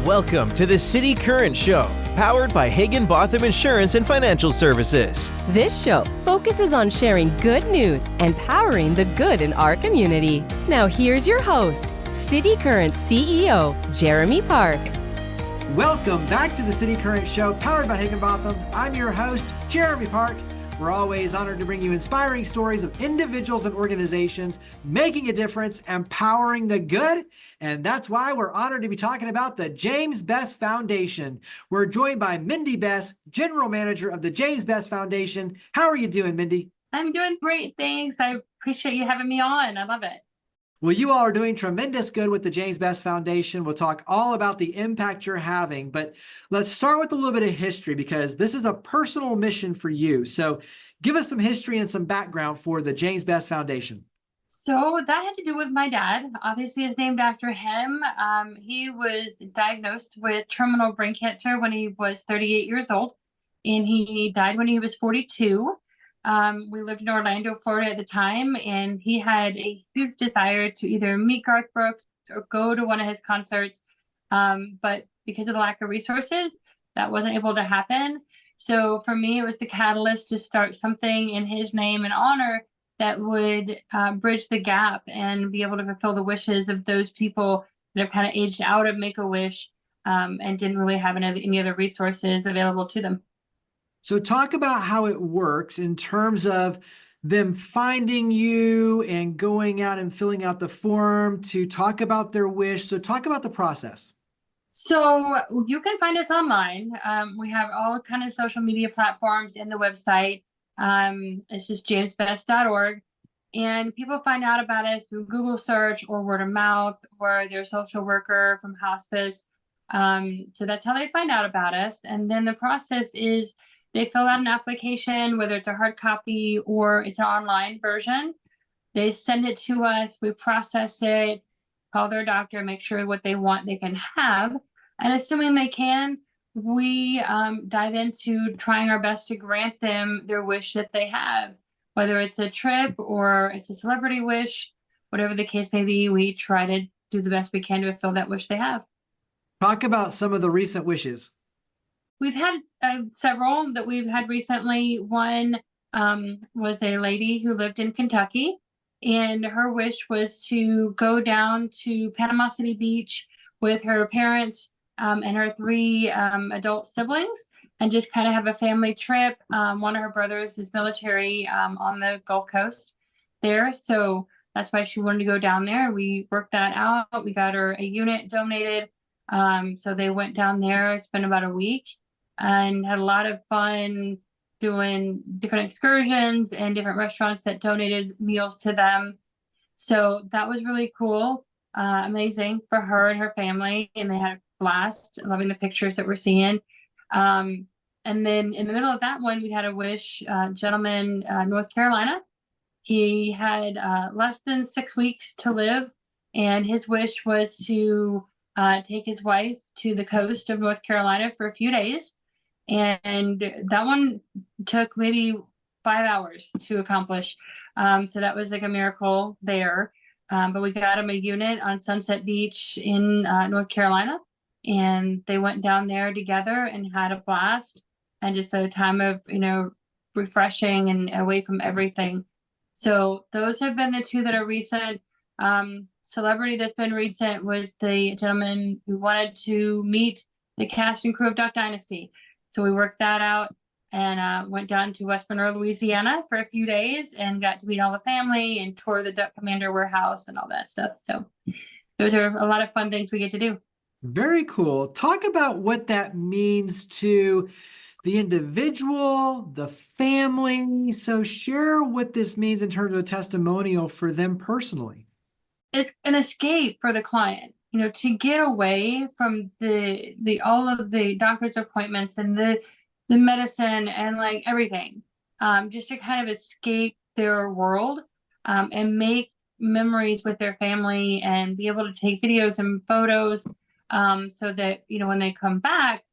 Welcome to the City Current Show, powered by Higginbotham Insurance and Financial Services. This show focuses on sharing good news and powering the good in our community. Now here's your host, City Current CEO, Jeremy Park. Welcome back to the City Current Show, powered by Higginbotham. I'm your host, Jeremy Park. We're always honored to bring you inspiring stories of individuals and organizations making a difference, empowering the good. And that's why we're honored to be talking about the James Bess Foundation. We're joined by Mindy Bess, General Manager of the James Bess Foundation. How are you doing, Mindy? I'm doing great, thanks. I appreciate you having me on. I love it. Well, you all are doing tremendous good with the James Bess Foundation. We'll talk all about the impact you're having, but let's start with a little bit of history because this is a personal mission for you. So give us some history and some background for the James Bess Foundation. So that had to do with my dad. Obviously, it's named after him. He was diagnosed with terminal brain cancer when he was 38 years old, and he died when he was 42. We lived in Orlando, Florida at the time, and he had a huge desire to either meet Garth Brooks or go to one of his concerts. But because of the lack of resources, that wasn't able to happen. So for me, it was the catalyst to start something in his name and honor that would bridge the gap and be able to fulfill the wishes of those people that have kind of aged out of Make-A-Wish and didn't really have any other resources available to them. So talk about how it works in terms of them finding you and going out and filling out the form to talk about their wish. So talk about the process. So you can find us online. We have all kind of social media platforms in the website. It's just jamesbess.org. And people find out about us through Google search or word of mouth or their social worker from hospice. So that's how they find out about us. And then the process is they fill out an application, whether it's a hard copy or it's an online version. They send it to us. We process it, call their doctor, make sure what they want they can have. And assuming they can, we dive into trying our best to grant them their wish that they have, whether it's a trip or it's a celebrity wish, whatever the case may be, we try to do the best we can to fulfill that wish they have. Talk about some of the recent wishes. We've had several that we've had recently. One was a lady who lived in Kentucky, and her wish was to go down to Panama City Beach with her parents and her three adult siblings and just kind of have a family trip. One of her brothers is military on the Gulf Coast there. So that's why she wanted to go down there. We worked that out. We got her a unit donated. So they went down there, spent about a week, and had a lot of fun doing different excursions and different restaurants that donated meals to them. So that was really cool, amazing for her and her family. And they had a blast, loving the pictures that we're seeing. And then in the middle of that one, we had a wish, gentleman, North Carolina. He had less than 6 weeks to live. And his wish was to take his wife to the coast of North Carolina for a few days. And that one took maybe 5 hours to accomplish. So that was like a miracle there. But we got him a unit on Sunset Beach in North Carolina. And they went down there together and had a blast and just a time of, refreshing and away from everything. So those have been the two that are recent. Celebrity that's been recent was the gentleman who wanted to meet the cast and crew of Duck Dynasty. So we worked that out and went down to West Monroe, Louisiana for a few days and got to meet all the family and tour the Duck Commander warehouse and all that stuff. So those are a lot of fun things we get to do. Very cool. Talk about what that means to the individual, the family. So share what this means in terms of a testimonial for them personally. It's an escape for the client, to get away from the all of the doctor's appointments and the medicine and like everything, just to kind of escape their world and make memories with their family and be able to take videos and photos so that, when they come back,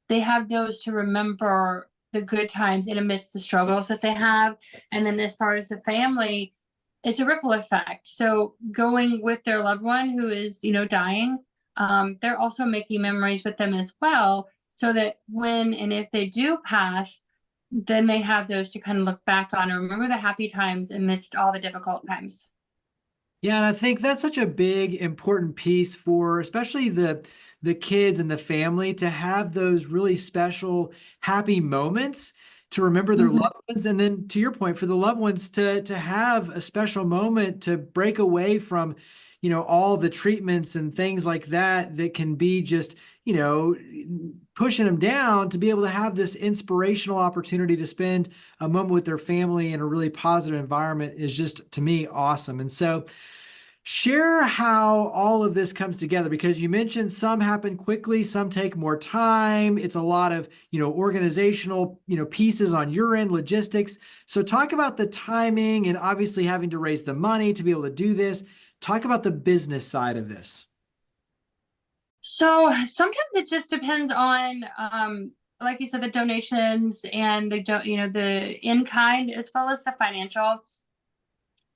they have those to remember the good times in amidst the struggles that they have. And then as far as the family, it's a ripple effect. So going with their loved one who is, dying, they're also making memories with them as well, so that when and if they do pass, then they have those to kind of look back on and remember the happy times amidst all the difficult times. Yeah, and I think that's such a big, important piece for especially the kids and the family to have those really special, happy moments to remember their Mhm. loved ones. And then to your point, for the loved ones to have a special moment to break away from, all the treatments and things like that that can be just, pushing them down to be able to have this inspirational opportunity to spend a moment with their family in a really positive environment is just, to me, awesome. And so, share how all of this comes together, because you mentioned some happen quickly, some take more time. It's a lot of, organizational, pieces on your end, logistics. So talk about the timing and obviously having to raise the money to be able to do this. Talk about the business side of this. So sometimes it just depends on, like you said, the donations and the in kind as well as the financial.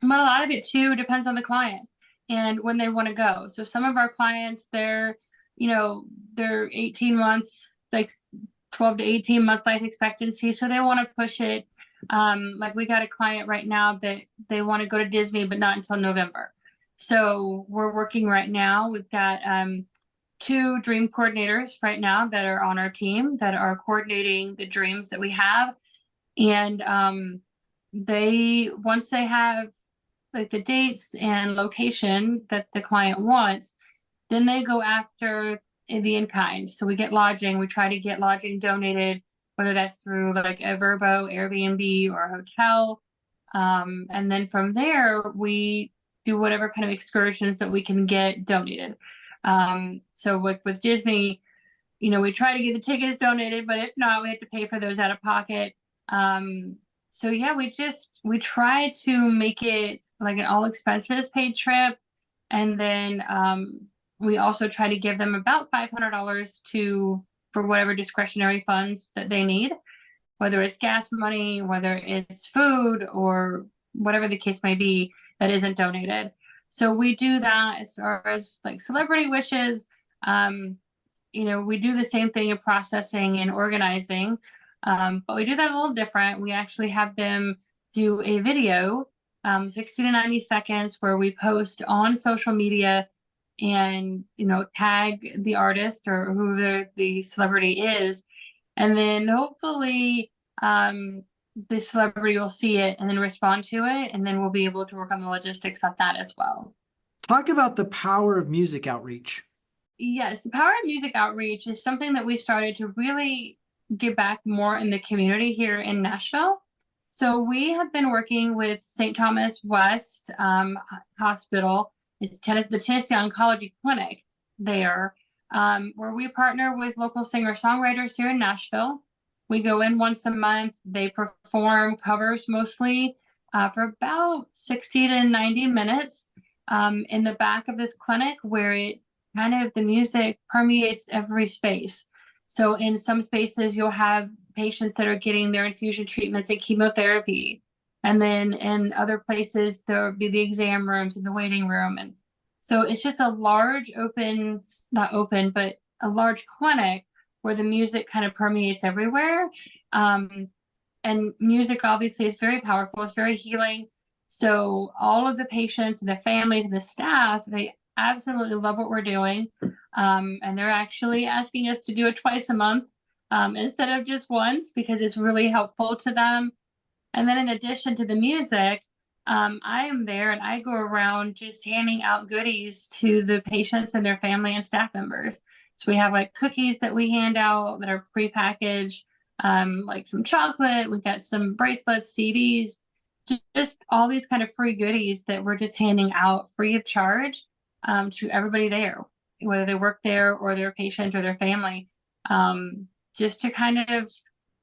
But a lot of it too depends on the client and when they want to go. So some of our clients, they're 18 months, like 12 to 18 months life expectancy. So they want to push it. Like we got a client right now that they want to go to Disney, but not until November. So we're working right now. We've got two dream coordinators right now that are on our team that are coordinating the dreams that we have. And once they have like the dates and location that the client wants, then they go after the in kind. So we get lodging. We try to get lodging donated, whether that's through like a Verbo, Airbnb, or a hotel. And then from there, we do whatever kind of excursions that we can get donated. So with Disney, we try to get the tickets donated, but if not, we have to pay for those out of pocket. So yeah, we try to make it like an all expenses paid trip. And then we also try to give them about $500 for whatever discretionary funds that they need, whether it's gas money, whether it's food, or whatever the case may be that isn't donated. So we do that as far as like celebrity wishes. We do the same thing in processing and organizing, but we do that a little different. We actually have them do a video, 60 to 90 seconds, where we post on social media and, tag the artist or whoever the celebrity is. And then hopefully the celebrity will see it and then respond to it. And then we'll be able to work on the logistics of that as well. Talk about the power of music outreach. Yes, the power of music outreach is something that we started to really give back more in the community here in Nashville. So we have been working with St. Thomas West Hospital. It's the Tennessee Oncology Clinic there, where we partner with local singer-songwriters here in Nashville. We go in once a month. They perform covers mostly for about 60 to 90 minutes in the back of this clinic, where the music permeates every space. So in some spaces, you'll have patients that are getting their infusion treatments and chemotherapy. And then in other places, there'll be the exam rooms and the waiting room. And so it's just a large not open, but a large clinic where the music kind of permeates everywhere. And music obviously is very powerful. It's very healing. So all of the patients and the families and the staff, they absolutely love what we're doing. And they're actually asking us to do it twice a month instead of just once, because it's really helpful to them. And then in addition to the music, I am there and I go around just handing out goodies to the patients and their family and staff members. So we have like cookies that we hand out that are prepackaged, like some chocolate. We've got some bracelets, CDs, just all these kind of free goodies that we're just handing out free of charge to everybody there, whether they work there or they're a patient or their family, just to kind of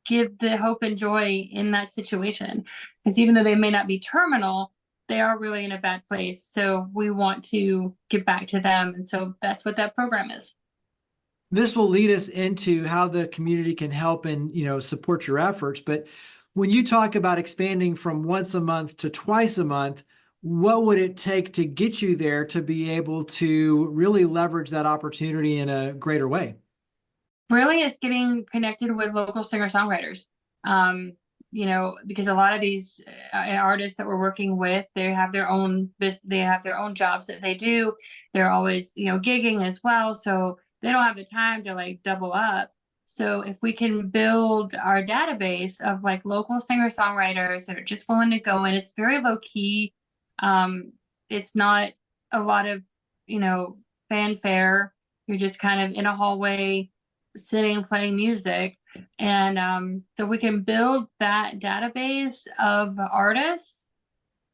give the hope and joy in that situation. Because even though they may not be terminal, they are really in a bad place. So we want to give back to them. And so that's what that program is. This will lead us into how the community can help and, support your efforts. But when you talk about expanding from once a month to twice a month, what would it take to get you there to be able to really leverage that opportunity in a greater way? Really, it's getting connected with local singer-songwriters. Because a lot of these artists that we're working with, they have their own jobs that they do. They're always, gigging as well, so they don't have the time to like double up. So if we can build our database of like local singer-songwriters that are just willing to go in, it's very low key. It's not a lot of, fanfare. You're just kind of in a hallway sitting playing music. And so we can build that database of artists,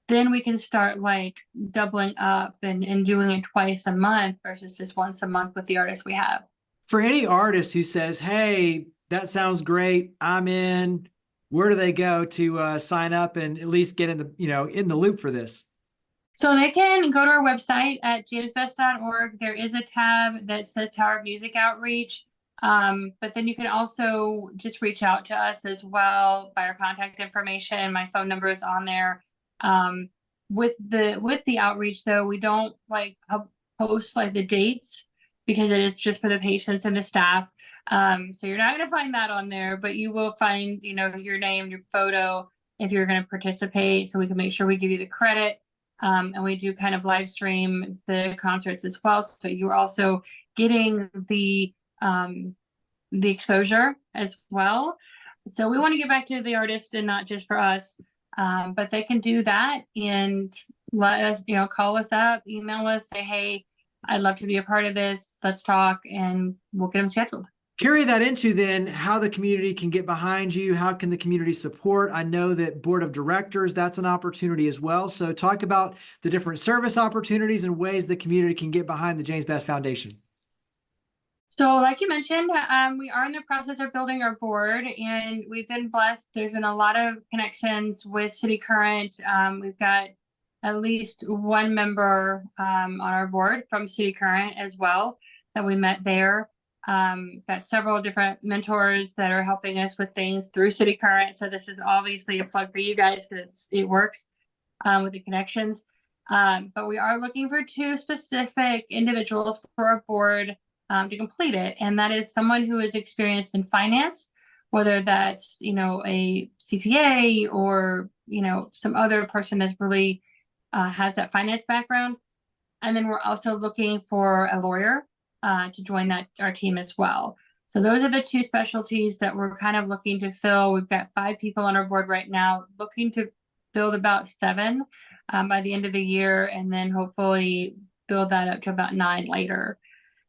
then we can start like doubling up and doing it twice a month versus just once a month with the artists we have. For any artist who says, hey, that sounds great, I'm in, where do they go to sign up and at least get in the loop for this? So they can go to our website at jamesbess.org. There is a tab that says Tower of Music Outreach. But then you can also just reach out to us as well by our contact information. My phone number is on there. With the outreach though, we don't like post like the dates because it is just for the patients and the staff. So you're not going to find that on there, but you will find, your name, your photo if you're going to participate, so we can make sure we give you the credit. And we do kind of live stream the concerts as well. So you're also getting the exposure as well. So we want to get back to the artists and not just for us. But they can do that and let us, call us up, email us, say, hey, I'd love to be a part of this. Let's talk, and we'll get them scheduled. Carry that into then how the community can get behind you. How can the community support? I know that board of directors, that's an opportunity as well. So talk about the different service opportunities and ways the community can get behind the James Bess Foundation. So like you mentioned, we are in the process of building our board, and we've been blessed. There's been a lot of connections with City Current. We've got at least one member on our board from City Current as well that we met there. Got several different mentors that are helping us with things through City Current. So this is obviously a plug for you guys because it works with the connections. But we are looking for 2 specific individuals for our board to complete it. And that is someone who is experienced in finance, whether that's, a CPA or, some other person that's really has that finance background. And then we're also looking for a lawyer to join our team as well. So those are the 2 specialties that we're kind of looking to fill. We've got 5 people on our board right now, looking to build about 7 by the end of the year, and then hopefully build that up to about 9 later.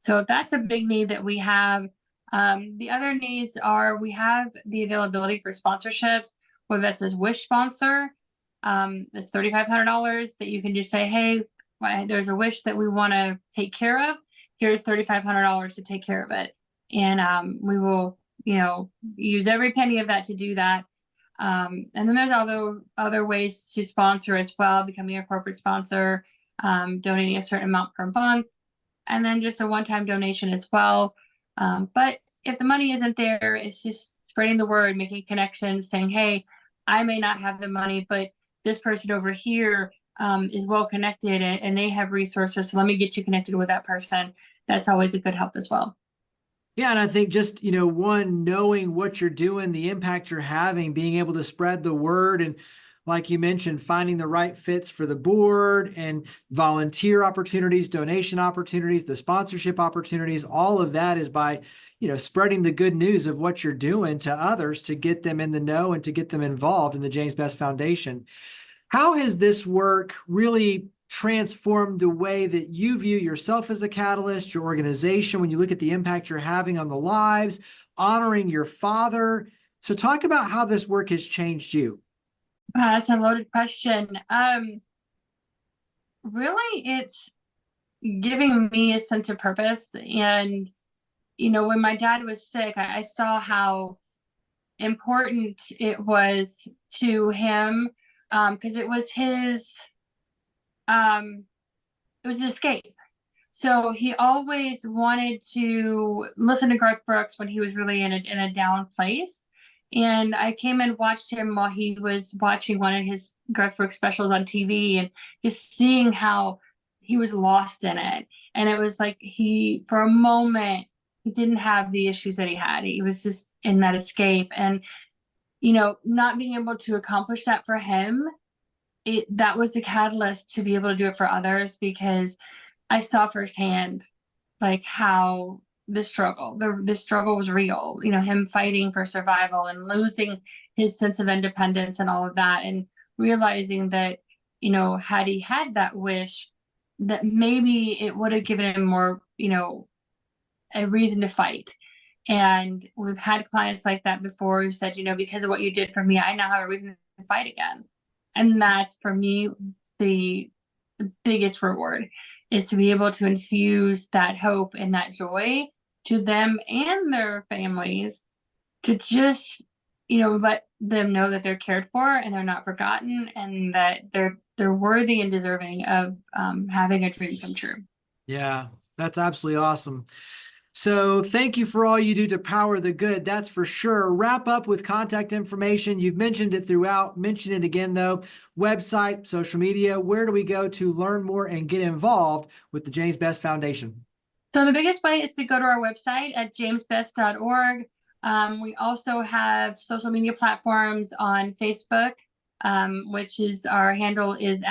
So that's a big need that we have. The other needs are we have the availability for sponsorships, whether that's a Wish sponsor. It's $3,500 that you can just say, hey, there's a wish that we want to take care of. Here's $3,500 to take care of it. And we will, use every penny of that to do that. And then there's other ways to sponsor as well, becoming a corporate sponsor, donating a certain amount per month, and then just a one-time donation as well. But if the money isn't there, it's just spreading the word, making connections, saying, hey, I may not have the money, but this person over here is well connected and they have resources. So let me get you connected with that person. That's always a good help as well. Yeah, and I think just, one, knowing what you're doing, the impact you're having, being able to spread the word, and like you mentioned, finding the right fits for the board and volunteer opportunities, donation opportunities, the sponsorship opportunities, all of that is by, spreading the good news of what you're doing to others to get them in the know and to get them involved in the James Bess Foundation. How has this work really transformed the way that you view yourself as a catalyst, your organization, when you look at the impact you're having on the lives, honoring your father? So talk about how this work has changed you. That's a loaded question. Really, it's giving me a sense of purpose. And, when my dad was sick, I saw how important it was to him, because it was his escape. So he always wanted to listen to Garth Brooks when he was really in a down place. And I came and watched him while he was watching one of his Garth Brooks specials on TV, and just seeing how he was lost in it. And it was like for a moment, he didn't have the issues that he had. He was just in that escape. And, not being able to accomplish that for him, that was the catalyst to be able to do it for others, because I saw firsthand like how the struggle was real, him fighting for survival and losing his sense of independence and all of that, and realizing that, had he had that wish, that maybe it would have given him more, a reason to fight. And we've had clients like that before who said, because of what you did for me, I now have a reason to fight again. And that's, for me, the biggest reward, is to be able to infuse that hope and that joy to them and their families, to just, let them know that they're cared for and they're not forgotten, and that they're worthy and deserving of having a dream come true. Yeah, that's absolutely awesome. So thank you for all you do to power the good. That's for sure. Wrap up with contact information. You've mentioned it throughout. Mention it again, though. Website, social media. Where do we go to learn more and get involved with the James Bess Foundation? So the biggest way is to go to our website at jamesbess.org. We also have social media platforms on Facebook, which is our handle is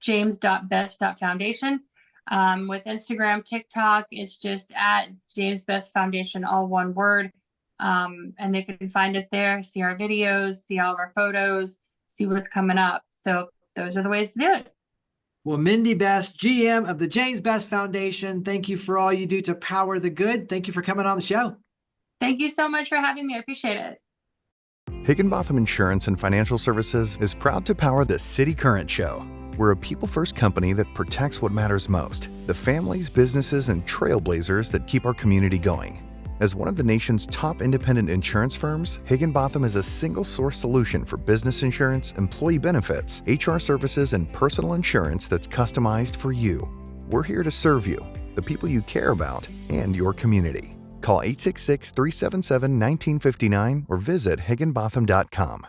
james.bess.foundation. With Instagram, TikTok, it's just at James Bess Foundation, all one word. And they can find us there, see our videos, see all of our photos, see what's coming up. So those are the ways to do it. Well, Mindy Bess, GM of the James Bess Foundation, thank you for all you do to power the good. Thank you for coming on the show. Thank you so much for having me. I appreciate it. Higginbotham Insurance and Financial Services is proud to power the City Current Show. We're a people-first company that protects what matters most, the families, businesses, and trailblazers that keep our community going. As one of the nation's top independent insurance firms, Higginbotham is a single-source solution for business insurance, employee benefits, HR services, and personal insurance that's customized for you. We're here to serve you, the people you care about, and your community. Call 866-377-1959 or visit higginbotham.com.